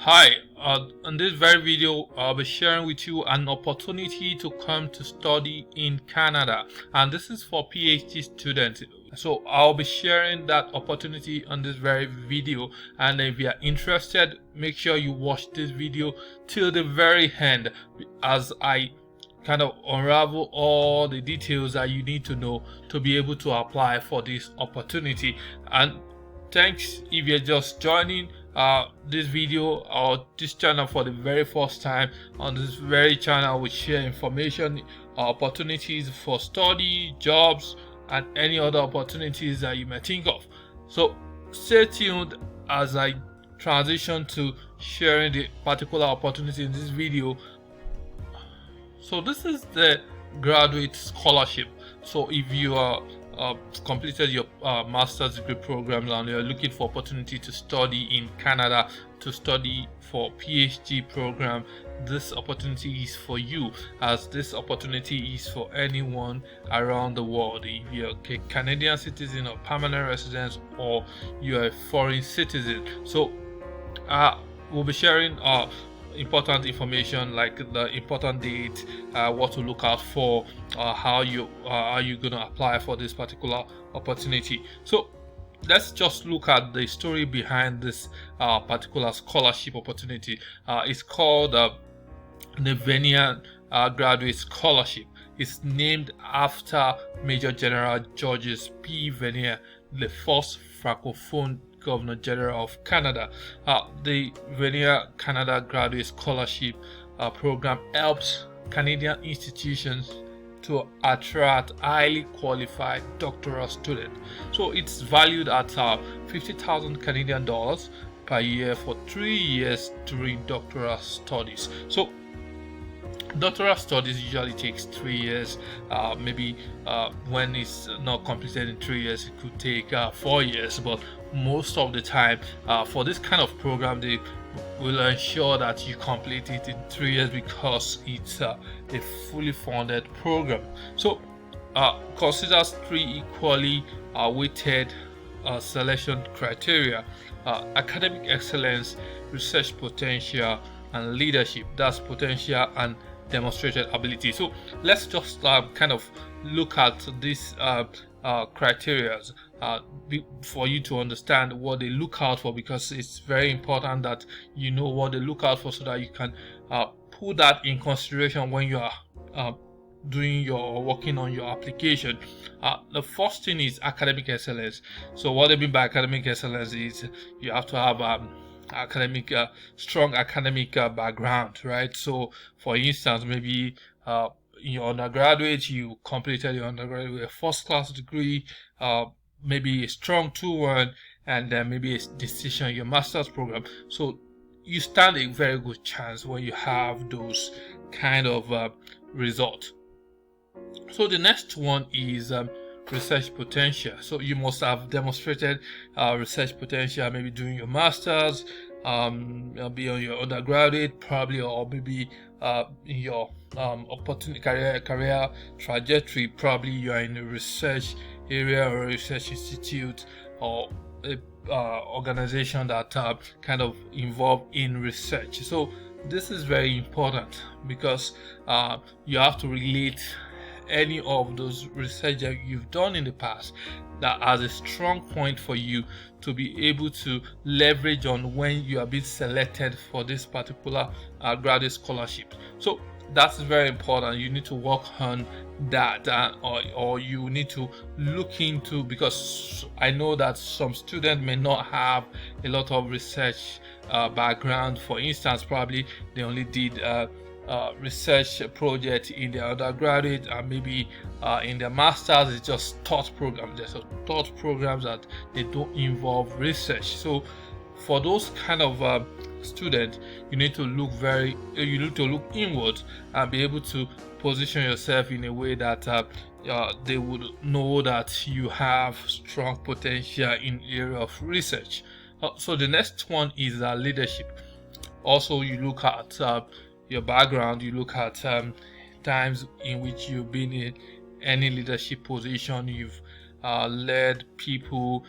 Hi, in this very video, I'll be sharing with you an opportunity to come to study in Canada, and this is for PhD students. So I'll be sharing that opportunity on this very video, and if you are interested, make sure you watch this video till the very end as I kind of unravel all the details that you need to know to be able to apply for this opportunity. And thanks if you're just joining this video or this channel for the very first time. On this very channel we share information, opportunities for study, jobs, and any other opportunities that you may think of. So stay tuned as I transition to sharing the particular opportunity in this video. So this is the graduate scholarship. So if you are completed your master's degree program and you're looking for opportunity to study in Canada, to study for PhD program, this opportunity is for you, as this opportunity is for anyone around the world. If you're a Canadian citizen or permanent resident, or you're a foreign citizen. So we'll be sharing important information like the important date, what to look out for, how you going to apply for this particular opportunity. So let's just look at the story behind this particular scholarship opportunity. It's called the Vanier Graduate Scholarship. It's named after Major General Georges P. Vanier, the first Francophone Governor General of Canada. The Vanier Canada Graduate Scholarship program helps Canadian institutions to attract highly qualified doctoral students. So it's valued at 50,000 Canadian dollars per year for 3 years during doctoral studies. So doctoral studies usually takes 3 years. Maybe when it's not completed in 3 years, it could take 4 years. But most of the time, for this kind of program, they will ensure that you complete it in 3 years because it's a fully funded program. So considers 3 equally weighted selection criteria: academic excellence, research potential, and leadership. That's potential and demonstrated ability. So let's just kind of look at these criteria for you to understand what they look out for, because it's very important that you know what they look out for so that you can put that in consideration when you are working on your application. The first thing is academic excellence. So what they mean by academic excellence is you have to have strong academic background, right? So for instance, maybe in your undergraduate, you completed your undergraduate with a first class degree, maybe a strong 2-1, and then maybe a distinction in your master's program. So you stand a very good chance when you have those kind of results. So the next one is research potential. So you must have demonstrated research potential, maybe during your masters, be on your undergraduate probably, or maybe in your opportunity career trajectory. Probably you are in a research area or a research institute or a organization that kind of involved in research. So this is very important because you have to relate any of those research that you've done in the past that has a strong point for you to be able to leverage on when you are being selected for this particular graduate scholarship. So that's very important. You need to work on that, or you need to look into, because I know that some students may not have a lot of research background. For instance, probably they only did research project in their undergraduate, and maybe in their masters it's just thought programs. There's thought programs that they don't involve research. So for those kind of students, you need to look inward and be able to position yourself in a way that they would know that you have strong potential in area of research. So the next one is leadership. Also, you look at your background. You look at times in which you've been in any leadership position. You've led people,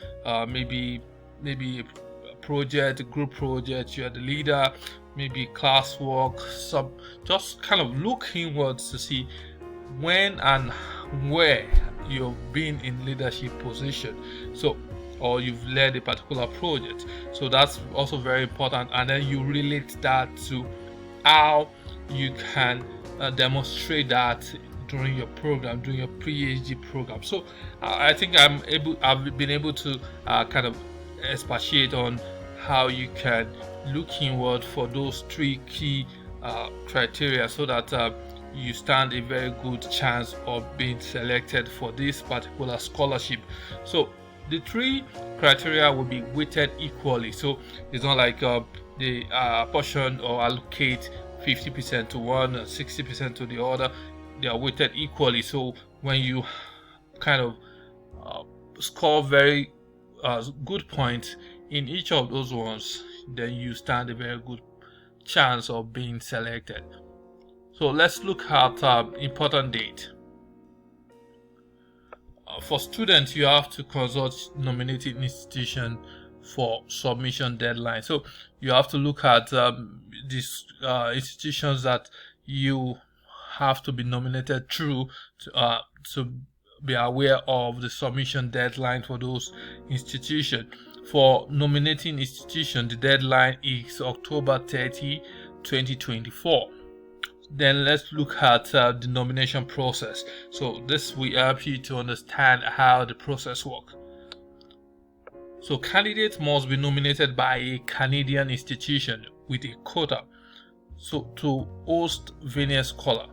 maybe project, group project, you're the leader, maybe classwork, just kind of look inwards to see when and where you've been in leadership position, so or you've led a particular project. So that's also very important, and then you relate that to how you can demonstrate that during your program, during your PhD program. So I think I've been able to kind of expatiate on how you can look inward for those three key criteria, so that you stand a very good chance of being selected for this particular scholarship. So the three criteria will be weighted equally. So it's not like they portion or allocate 50% to one and 60% to the other. They are weighted equally. So when you kind of score very good points in each of those ones, then you stand a very good chance of being selected. So let's look at important date. For students, you have to consult nominating institution for submission deadline. So you have to look at these institutions that you have to be nominated through to be aware of the submission deadline for those institutions. For nominating institution, the deadline is October 30, 2024. Then let's look at the nomination process. So this will help you to understand how the process works. So candidates must be nominated by a Canadian institution with a quota, so to host Vanier Scholar.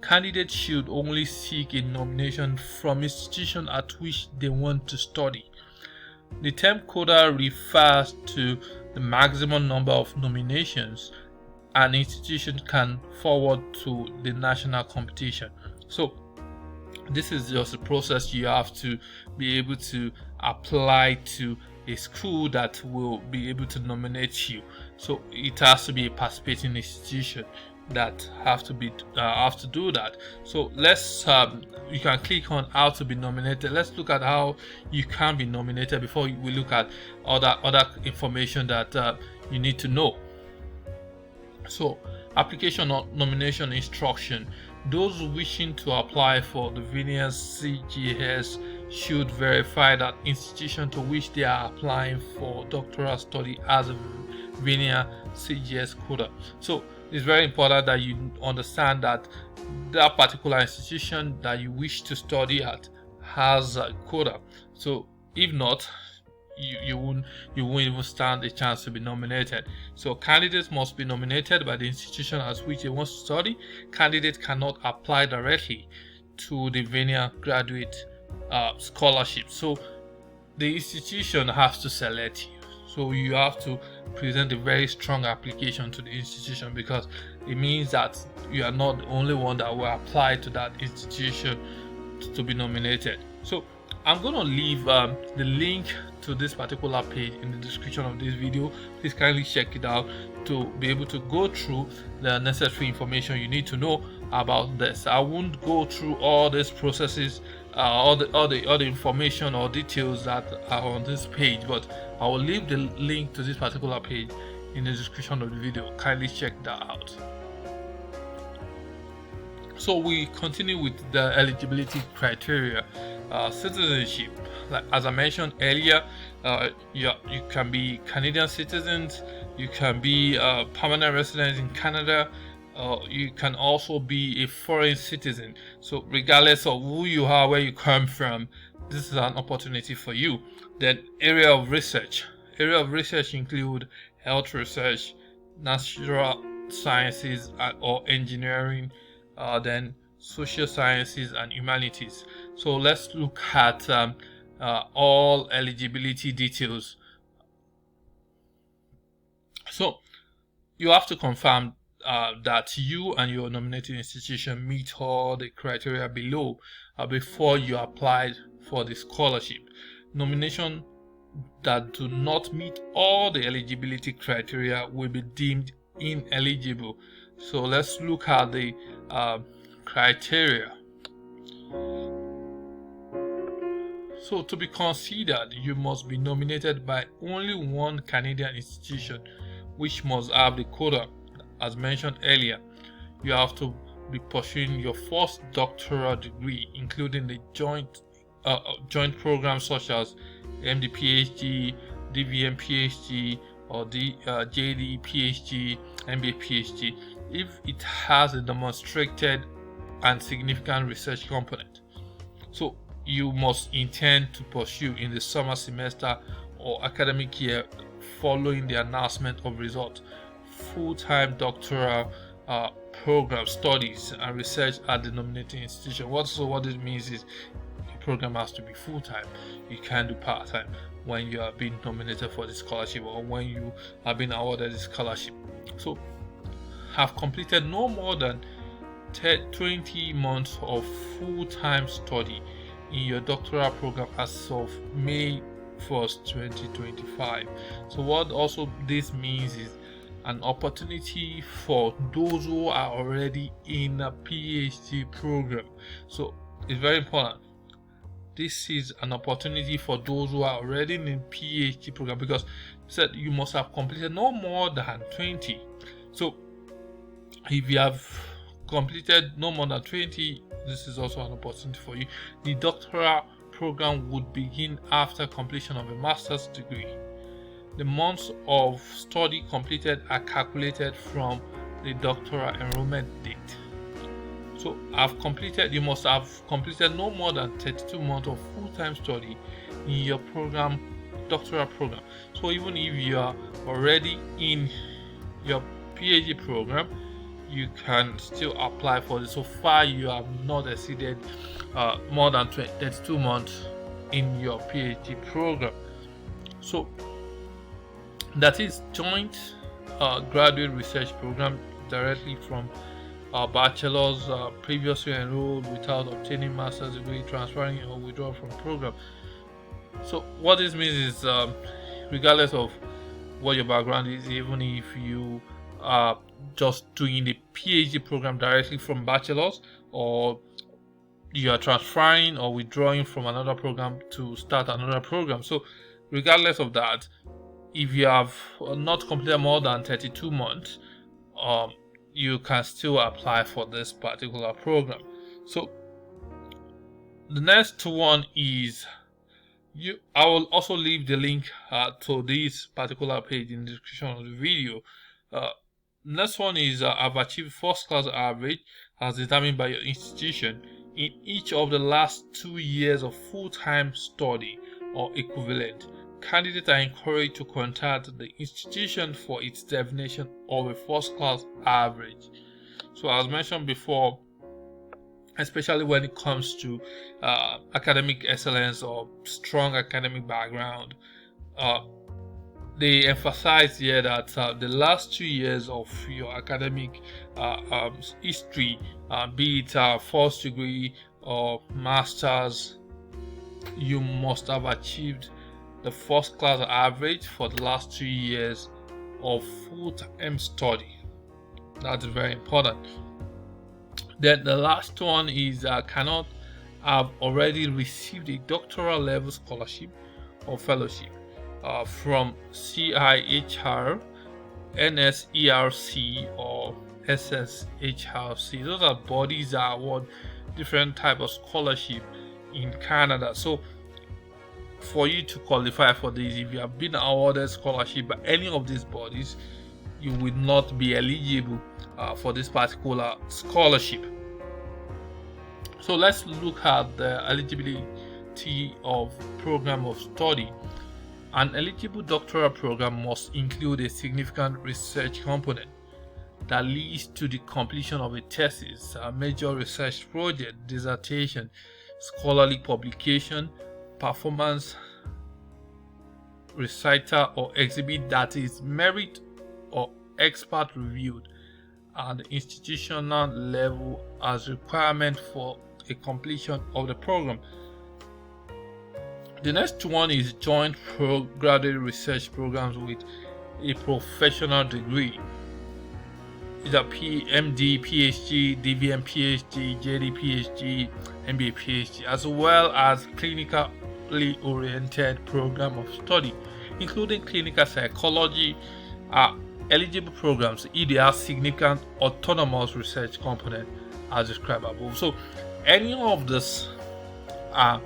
Candidates should only seek a nomination from institution at which they want to study. The term quota refers to the maximum number of nominations an institution can forward to the national competition. So this is just a process you have to be able to apply to a school that will be able to nominate you. So it has to be a participating institution that have to do that. So let's you can click on how to be nominated. Let's look at how you can be nominated before we look at other information that you need to know. So application or nomination instruction. Those wishing to apply for the Vanier CGS should verify that institution to which they are applying for doctoral study has a Vanier CGS quota. So it's very important that you understand that that particular institution that you wish to study at has a quota. So if not, you won't even stand a chance to be nominated. So candidates must be nominated by the institution at which they want to study. Candidates cannot apply directly to the Vanier Graduate Scholarship. So the institution has to select you. So you have to present a very strong application to the institution, because it means that you are not the only one that will apply to that institution to be nominated. So I'm going to leave the link to this particular page in the description of this video. Please kindly check it out to be able to go through the necessary information you need to know about this. I won't go through all these processes, all the information or details that are on this page, but I will leave the link to this particular page in the description of the video. Kindly check that out. So we continue with the eligibility criteria. Citizenship, like as I mentioned earlier, you can be Canadian citizens, you can be permanent residents in Canada, you can also be a foreign citizen. So regardless of who you are, where you come from, this is an opportunity for you. Then area of research include health research, natural sciences or engineering, then social sciences and humanities. So let's look at all eligibility details. So you have to confirm that you and your nominating institution meet all the criteria below before you apply for the scholarship. Nomination that do not meet all the eligibility criteria will be deemed ineligible. So let's look at the criteria. So to be considered, you must be nominated by only one Canadian institution, which must have the quota. As mentioned earlier, you have to be pursuing your first doctoral degree, including the joint programs such as MD PhD, DVM PhD, or the JD PhD, MBA PhD, if it has a demonstrated and significant research component. So you must intend to pursue in the summer semester or academic year following the announcement of results full-time doctoral program studies and research at the nominating institution. What it means is the program has to be full-time. You can't do part-time when you are being nominated for the scholarship or when you have been awarded the scholarship. So have completed no more than 20 months of full-time study in your doctoral program as of May 1st, 2025. So what also this means is an opportunity for those who are already in a PhD program. So it's very important. This is an opportunity for those who are already in a PhD program, because said you must have completed no more than 20. So if you have completed no more than 20, this is also an opportunity for you. The doctoral program would begin after completion of a master's degree. The months of study completed are calculated from the doctoral enrollment date. So you must have completed no more than 32 months of full-time study in your doctoral program. So even if you are already in your PhD program, you can still apply for this. So far you have not exceeded more than 32 months in your PhD program. So that is joint graduate research program directly from bachelor's previously enrolled without obtaining master's degree, transferring or withdrawal from program. So what this means is regardless of what your background is, even if you are just doing the PhD program directly from bachelor's, or you are transferring or withdrawing from another program to start another program. So regardless of that, if you have not completed more than 32 months, you can still apply for this particular program. So the next one is I will also leave the link to this particular page in the description of the video. Next one is I've achieved first class average as determined by your institution in each of the last 2 years of full-time study or equivalent. Candidates are encouraged to contact the institution for its definition of a first class average. So as mentioned before, especially when it comes to academic excellence or strong academic background, they emphasize here that the last 2 years of your academic history, be it first degree or master's, you must have achieved the first class average for the last 2 years of full-time study. That's very important. Then the last one is cannot have already received a doctoral level scholarship or fellowship from CIHR, NSERC, or SSHRC. Those are bodies that award different types of scholarship in Canada. So for you to qualify for this, if you have been awarded scholarship by any of these bodies, you will not be eligible for this particular scholarship. So let's look at the eligibility of program of study. An eligible doctoral program must include a significant research component that leads to the completion of a thesis, a major research project, dissertation, scholarly publication, performance, recital, or exhibit that is merit or expert reviewed at the institutional level as requirement for a completion of the program. The next one is joint graduate research programs with a professional degree. Either MD, PhD, DVM PhD, JD PhD, MBA PhD, as well as clinical academically oriented program of study, including clinical psychology, are eligible programs if they have significant autonomous research component as described above. So any of this are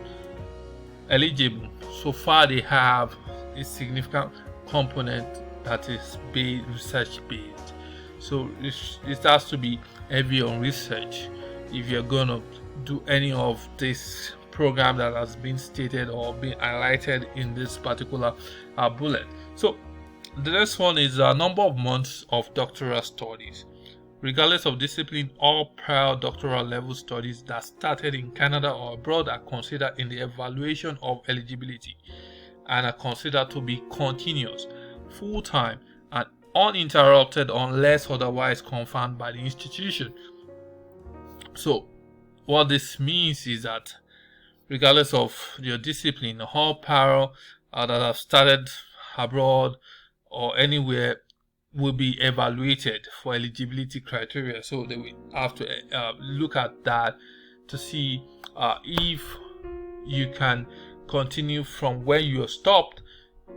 eligible so far they have a significant component that is research based. So it has to be heavy on research if you're gonna do any of this program that has been stated or been highlighted in this particular bullet. So the next one is a number of months of doctoral studies. Regardless of discipline, all prior doctoral level studies that started in Canada or abroad are considered in the evaluation of eligibility and are considered to be continuous, full-time, and uninterrupted unless otherwise confirmed by the institution. So what this means is that regardless of your discipline, all prior that have started abroad or anywhere will be evaluated for eligibility criteria. So they will have to look at that to see if you can continue from where you stopped,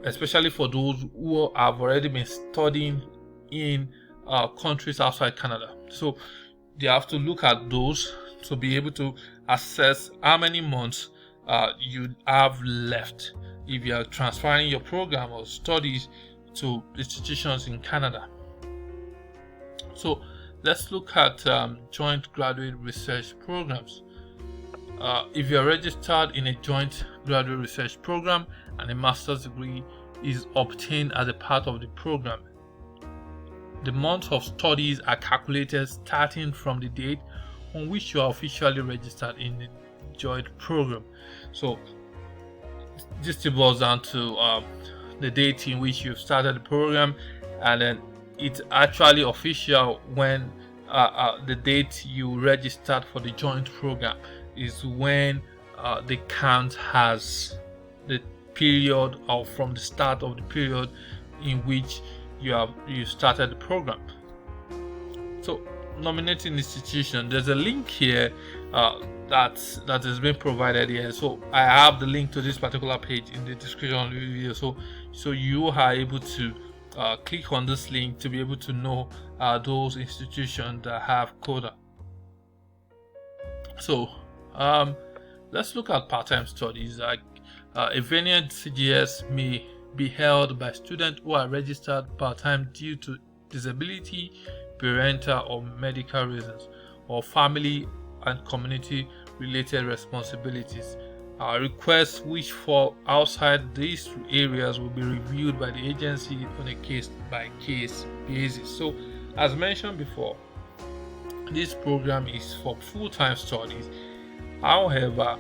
especially for those who have already been studying in countries outside Canada. So they have to look at those to be able to assess how many months you have left if you are transferring your program or studies to institutions in Canada. So let's look at joint graduate research programs. If you are registered in a joint graduate research program and a master's degree is obtained as a part of the program, the months of studies are calculated starting from the date on which you are officially registered in the joint program. So this boils down to the date in which you've started the program, and then it's actually official when the date you registered for the joint program is when the count has the period or from the start of the period in which you started the program. So nominating institution, there's a link here that has been provided here. So I have the link to this particular page in the description of the video, so you are able to click on this link to be able to know those institutions that have CODA. So let's look at part-time studies. Like a Vanier CGS may be held by students who are registered part-time due to disability, parental or medical reasons, or family and community related responsibilities. Requests which fall outside these areas will be reviewed by the agency on a case-by-case basis. So as mentioned before, this program is for full-time studies. However,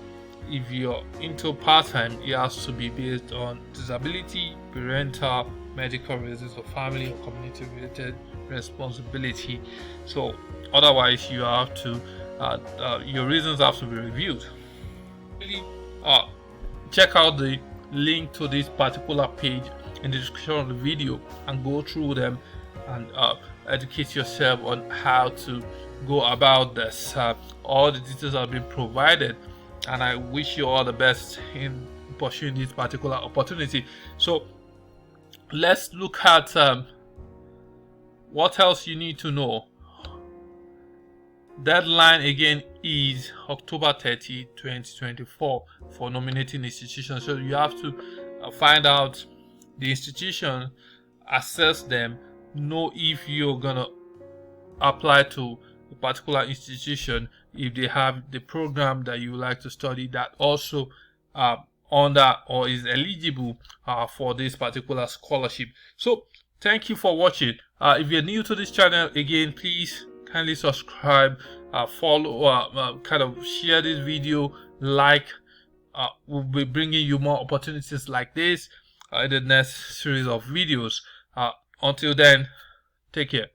if you're into part-time, it has to be based on disability, parental, medical reasons, or family or community related responsibility. So otherwise you have to your reasons have to be reviewed. Check out the link to this particular page in the description of the video and go through them and educate yourself on how to go about this. All the details have been provided, and I wish you all the best in pursuing this particular opportunity. So let's look at what else you need to know. Deadline again is October 30, 2024 for nominating institutions. So you have to find out the institution, assess them, know if you're gonna apply to a particular institution, if they have the program that you would like to study that also under or is eligible for this particular scholarship. So thank you for watching. If you're new to this channel, again, please kindly subscribe, follow, kind of share this video, like. We'll be bringing you more opportunities like this in the next series of videos. Until then, take care.